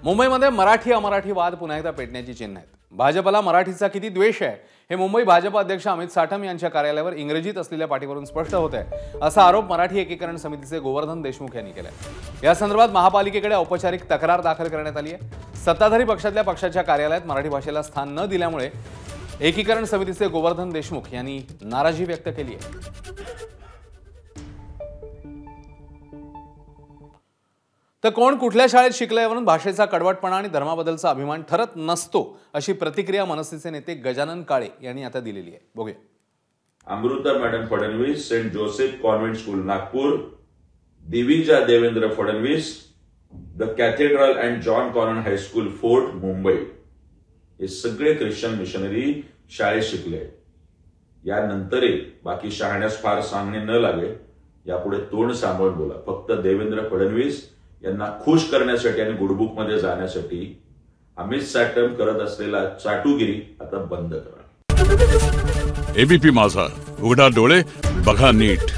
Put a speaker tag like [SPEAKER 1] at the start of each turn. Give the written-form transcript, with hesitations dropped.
[SPEAKER 1] मुंबईमध्ये मराठी अमराठी वाद पुन्हा एकदा पेटण्याची चिन्ह आहेत। भाजपला मराठीचा किती द्वेष आहे हे मुंबई भाजप अध्यक्ष अमित साटम यांच्या कार्यालयावर इंग्रजीत असलेल्या पाटीवरून स्पष्ट होत आहे, असा आरोप मराठी एकीकरण समितीचे गोवर्धन देशमुख यांनी केलाय। या संदर्भात महापालिकेकडे औपचारिक तक्रार दाखल करण्यात आली आहे। सत्ताधारी पक्षातल्या पक्षाच्या कार्यालयात मराठी भाषेला स्थान न दिल्यामुळे एकीकरण समितीचे गोवर्धन देशमुख यांनी नाराजी व्यक्त केली आहे। तर कोण कुठल्या शाळेत शिकले यावरून भाषेचा कडवटपणा आणि धर्माबद्दलचा अभिमान ठरत नसतो, अशी प्रतिक्रिया मनसेचे नेते गजानन काळे यांनी आता दिलेली आहे। बघूया।
[SPEAKER 2] Amruta madam Fadnavis, Saint Joseph convent school Nagpur, Divija Devendra Fadnavis, the Cathedral and John Connon high school Fort Mumbai, हे सगळे ख्रिश्चन मिशनरी शाळेत शिकले। यानंतरही बाकी शहाण्यास फार सांगणे न लागे, यापुढे तोंड सांभाळून बोला। फक्त देवेंद्र फडणवीस यांना खुश करण्यासाठी आणि गुडबुक मध्ये जाण्यासाठी अमित साटम करत असलेला चाटुगिरी आता बंद करा।
[SPEAKER 3] एबीपी माझा, उघडा डोळे बघा नीट।